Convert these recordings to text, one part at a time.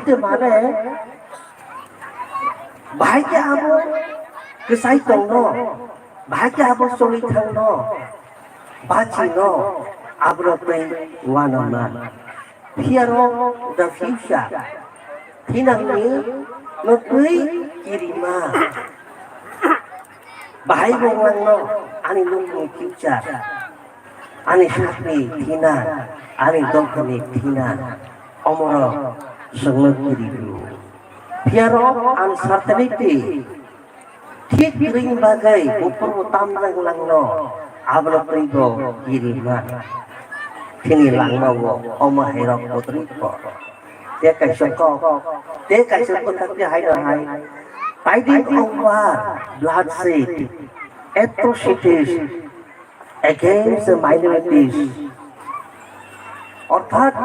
itu mana bahagia abo kesai tong no bahagia abo soli thang no bachi no abro pe wanama fear of the future hinang ni no tui kirima bahai bonglang no ani nunggu future ani sakni thina ani dongkani thina omoro senglo kiribu fear of uncertainty ঠিক ring bagai upur tamrang langno abro pribo kirima kini langno oma herok putri ko dia kai soko tapi hai fighting over bloodshed atrocities against the minorities অর্থাৎ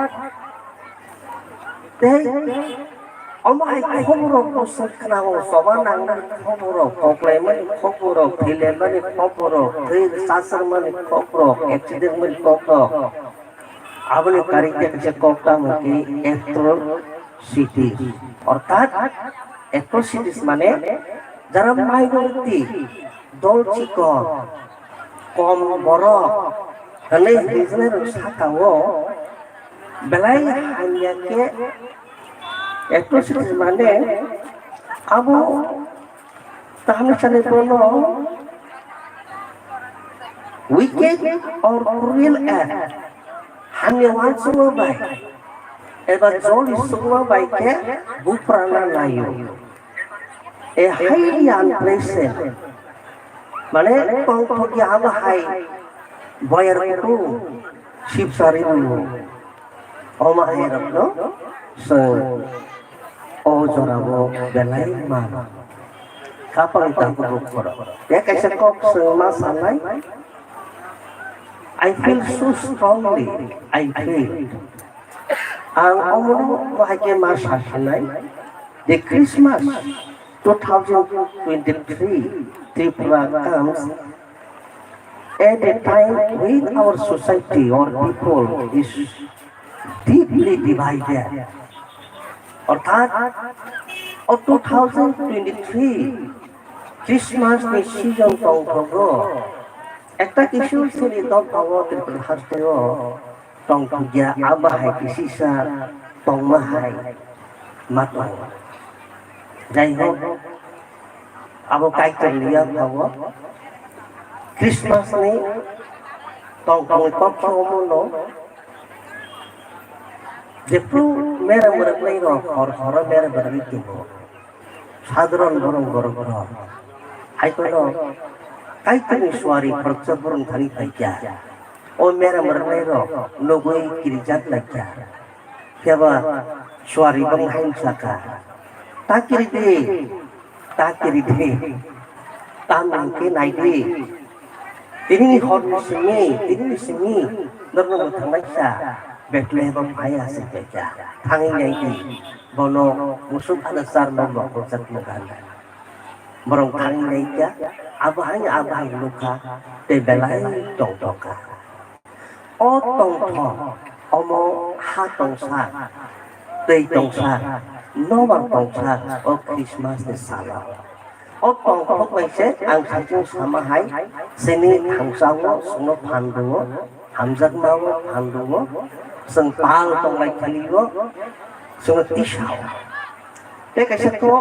Omai khoboro kosaknao sobanang khoboro kokleman khoboro phileman khoboro thil sasarman khoboro accident man khoboro abone karite kache kokta maki atrocity অর্থাৎ atrocities মানে যারা minority দল চিকন কম বড় তাহলে হিজনের সাকাও বেলাই হানিয়াকে atrocities মানে abo tahun sana bono wicked or cruel act hanya wan semua baik ebar joli semua baiknya buprana layu highly unpleasant মানে tongtong abo hai bayar itu ship sari dulu oma herap no Oh jorabo belai mana? Kapan kita buruk koro? Ya kaisa kok semasalai. I feel so strongly. I feel. Ang omong bahagia masa hanai. The Christmas 2023 Tripura comes at a time when our society or people is deeply divided. অর্থাৎ 2023 Christmas নি season তংথগ একটা কিছু শ্রেণী দংথগতের প্রহাস্তেও তংথগিয়া আবাহাই কিসিসা তংমাহাই মাত যাই হোক আবো কাইতলিয়া ভাব ক্রিসমাস নি তংথগ তংথগমনো Jepru merah berbelai roh, hor merah berbelai roh. Sadron borong. Hai kono, kaitani suari perceburung kali aja. Oh merah berbelai roh, nogoi kirijat aja. Siapa suari banghain saka. Takiri deh. Tamang ke naidi. Ini hor sini, dorong bertengah. Bethlehem ayah sepeja, tanginya ini, bono musuh ada sarno bako sertukan. Borong tanginya ija, abah luka, tebelai tongtoka. O tongto, omo ha tongsa, tei tongsa, nomang tongsa, o Christmas de sala. O tongto baise, ang sajung sama hai, sini hangsawo, suno panduo, hamzat mawo panduo. Sengpal tong lai kaligo sungat tisau. Teka satu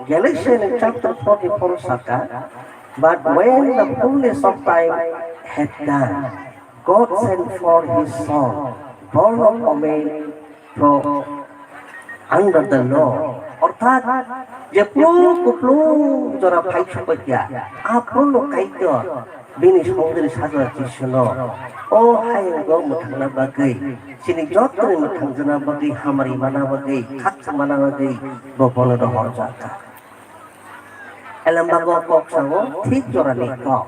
Galatians chapter 44 saka, but when the fullness of time had done, God sent forth His Son, born of a man from under the law. অর্থাৎ যে কুপ্লু যারা ভাই সপতিয়া আপন কাইত বিনি সমুদ্রের সাগর কৃষ্ণ ও high গো মুঠানা বাগৈ sini jotri muthang jana bagai hamari mana bagai khak mana bagai bopolo do horjaka elam bago kok sawo thik jorani ko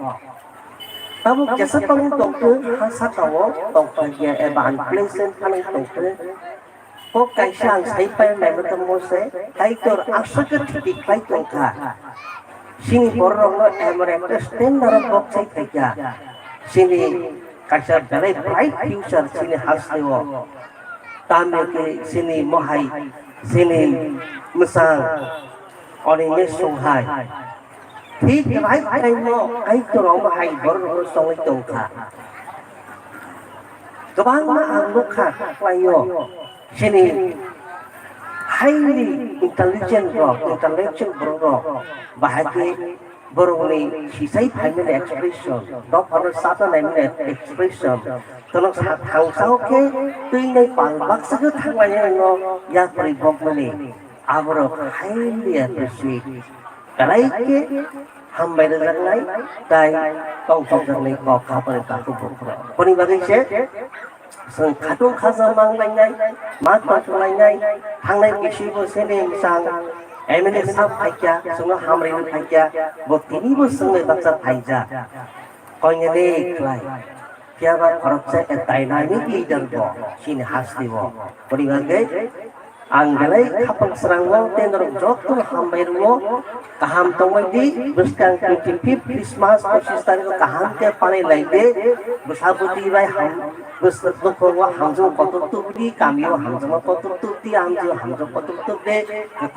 tabu kesa pang tongtu hasa tawo tongtanya eban pleasant paling tongtu ko kaisang sai pai mai matamo se kai tor asaka thik pai tongka sini borong no emerate standard box sai kaja sini kaisa very bright future sini haseo tame ke sini mohai sini mesang orangnya songhai ठीक भाई भाई no आई तो रंग भाई बर संग तोखा गोबां मा आं लखा लायो sini highly intelligent rock intellectual rock bahagi borongni sisai final expression dok ono sata naimne expression tolong hangsao ke tuingai palbak sagu thanglayo no ya pari bokmani abro highly appreciate kalai ke hambai rajangnai tai tongtong jangnai ko khapare taku bokro koni bagai se जों खाथुं खाजा मांलायनाय मा खालामलायनाय थांनाय बिसिबो सेने sang MNA साब फाइया जोंनो हामरेनो फाइया बतिनिबो जोंनो बाथ्रा Pfizer कयने क्लाय कियाबा खरबसे ए डायनामिक लीडर बो सिन हासदिबो परिबागे आंगलाय खापन स्रांगो तेनर जक्तु हामबायरुओ गाहाम तंगदि बुस्तां 25 क्रिसमास 25 तारिख गाहाम ते पाने लाइदे बुसाबुति बाय हम बुस्तुखौ हामजो पतुतुबि गामियाव हामजो पतुतुबि आमजो हामजो पतुतुबि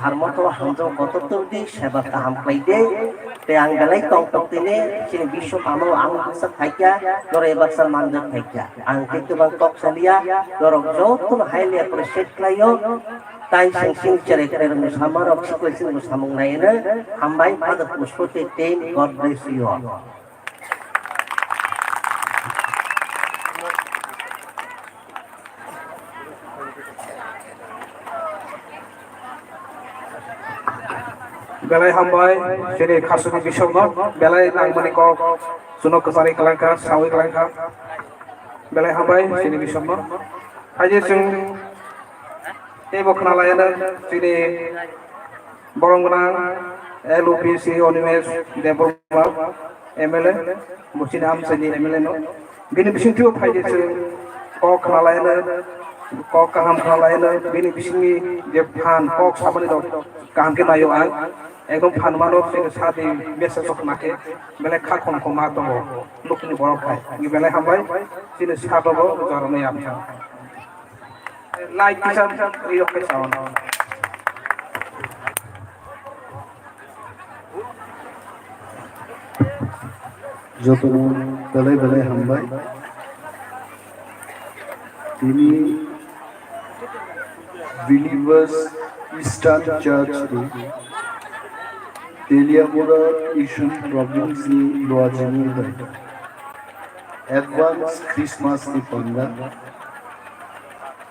धर्मखौ हामजो पतुतुबि सेबा गाहाम लाइदे ते आंगलाय तंगतुबतिने सिन विश्व आमो आं बसा फाइया दरे बसा मानजो फाइया आं केतुबां टकसालिया दरक जक्तु हाइले एप्रिशिएट लायो ताई सिंसिं चेरे चेरे मुसामार ऑक्सिक्वेशन मुसामुंग नायनो हामबाय फादर पुष्पते टेन God bless you all belai hambai jadi khasuni bisogno belai nangmani ko suno kesari kelangka sawi kelangka belai hambai sini bisogno aja jeng ebo kenalayana sini boronggonang LUPC Onimes Deborma MLA musin am sini MLA no bini bisintu phaide jeng ko kenalayana ko kaham kenalayana bini bisini je phan ko samani do kaham ke nayo ang একদম ফানমানো সাথে message নাকে বেলে খা খম খমা দङ লুকনি বড় খাই বেলে হামবাই সিনে সাদব জরনে আমছা like কিসাম এই রকম সাউন্ড যত বেলে বেলে হামবাই তিনি believers eastern church Teliamura Asian province ni Luajini Advance Christmas ni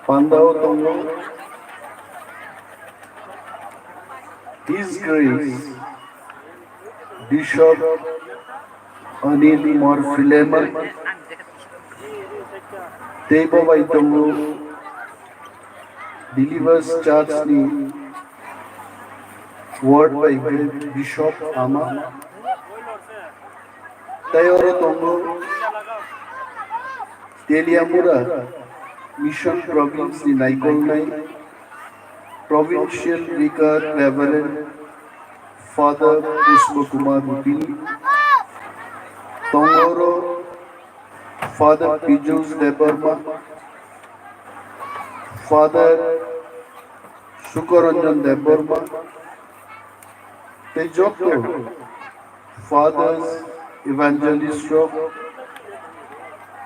Pandao Tongo His Grace Bishop Anil Morfileman Tebo Tongo Believers Church ni Word by Bishop Ama Tayoro Tongo Teliamura Mission Province ni Naikolnai Provincial Vicar Reverend Father Pushpakumar Rupini Tongoro Father Pijus Debarma Father Sukaranjan Debarma They job fathers, evangelists,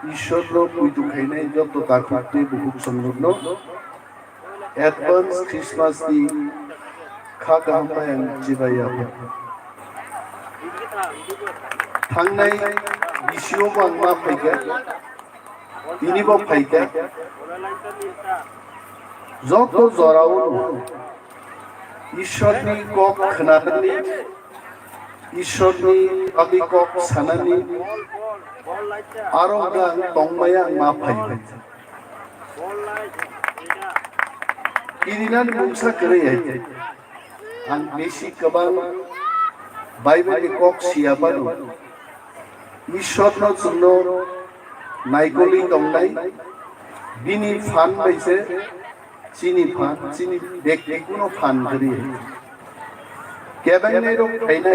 Ishwarlo puitu khainai job to takute buhuk samlugno advance Christmas di kha yang jibaya thangnai bisio ma phaiga tini bo phaiga job to zorao ঈশ্বরনি কক খনানি ঈশ্বরনি আদি কক সানানি আরোগা তংমায়া মা phi ইদিনান মুংসা করে আন বেশি কবাং বাইবেলি cock সিয়াবানো Easwaran জন্য নাইকলি তংনাই বিনি ফান বাইছে Chini ব্যক্তি কোনো ফান করি কেবাংনে রং খাইনা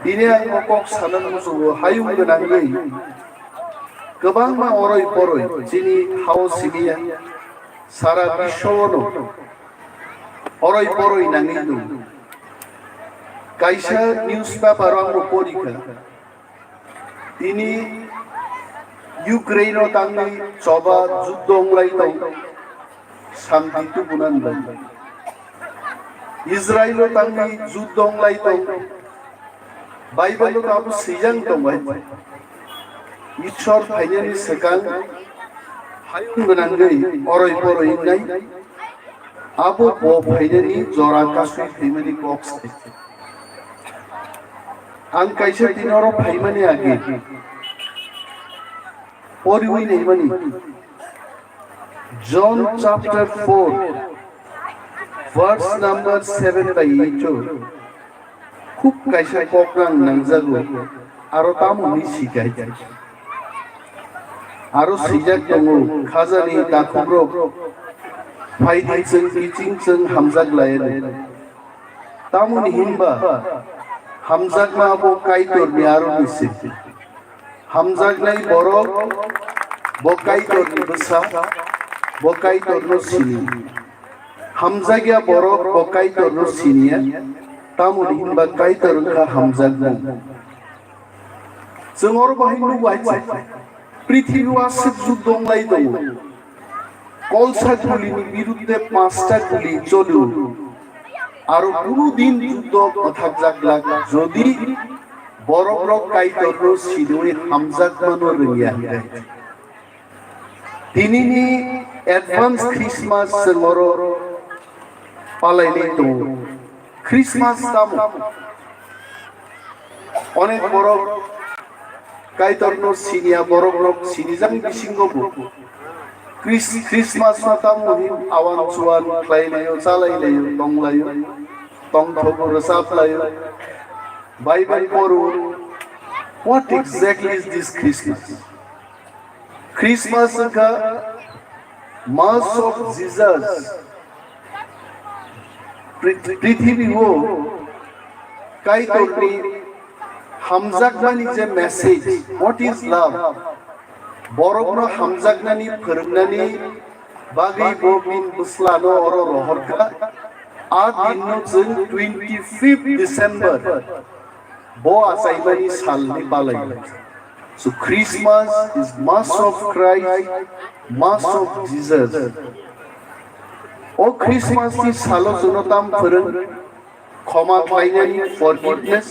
দিনে আং কক সানান মুসু হায়ু गोनाङै गोबां मा अरय परय जिनि हाव सिबिया সারা বিশ্বনো অরই পরই নাঙি দং কাইসা নিউজ পেপার আঙ্গো পরীক্ষা তিনি ইউক্রেইন তাंगै চবা যুদ্ধ অংলাই দং শান্তি তু বুনান দং ইসরায়েল তাंगै যুদ্ধ অংলাই দং বাইবেল আবু সিজাং দং বাই ঈশ্বর ফাইনানি সেকাং হায়ুং গনাঙ্गै অরই পরই নাই আবো ব ফাইনানি জরা কাসুই ফেমিলি বক্স आं कैसे दिनों फाइमानी आगे और हुई नहीं बनी जॉन चैप्टर 4 वर्स नंबर 7 का ये जो खूब कैसे पॉकरांग नंगजागो आरो तामुनी सिकाई आरो सिजाक दंगो खाजानी दाखुब्रो फाइदिं जों टीचिंग जों हामजाक लायनो तामुनी हिनबा हामजागना बो काइतोर नियारो निसे हामजागनाय बरक बो काइतोर निबसा बो काइतोर नो सिनि हामजागिया बरक बो काइतोर नो सिनिया तामुनि हिनबा काइतोर का हामजागना जोंर बाहिनु वाइसा पृथ्वीआ सिब जुद्धंलाय दङ कलसा गुलिनि बिरुद्धे 5টা गुलि चलु आरो कोनो दिन युद्ध कथा जागला जदि बरफ काइतोर सिदुइ हामजागमानो रंगिया दिनिनि एडभान्स क्रिसमास जोंरो पालायनाय दङ क्रिसमास दाम अनेक बरफ काइतोर सिनिया बरफ सिनिजां बिसिंगबो क्रिसमास नाताम आवान सुवान क्लाइनायो चालायनायो दंलायो तंथबो रोजाबलायो बाइबल पढो what exactly is this Christmas Christmas का मास ऑफ जीसस पृथ्वी हो काइतोरनि हामजागनानि जे मेसेज व्हाट इज लव बरफनो हामजागनानि फोरोंनानि बागै बबिन बुस्लानो अर रहरका आ दिननो जों 25 डिसेम्बर बो आसाइमानि सालनि बालाय so Christmas is mass of Christ mass of Jesus ओ क्रिसमास नि सालो जनताम फोरों क्षमा खालायनानि फरगिवनेस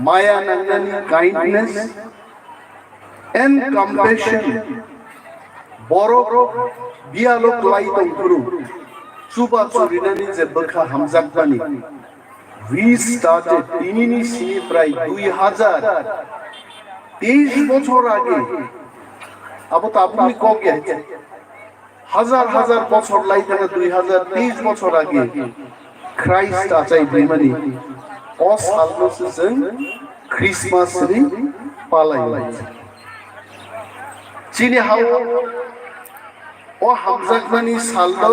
माया नांनानि kindness and compassion borok bialok lai tongkuru suba surinani je bakha hamjakbani we started tinini sini pray 2023 বছর আগে আবো তো আপনি ক গেছে হাজার হাজার বছর লাই থাকে 2023 বছর আগে খ্রাইস্ট আচাই বেমানি ও সালনোসে जों ক্রিসমাস নি পালাই লাইছে चिनी हाउ ओ हामजागनानि सालदो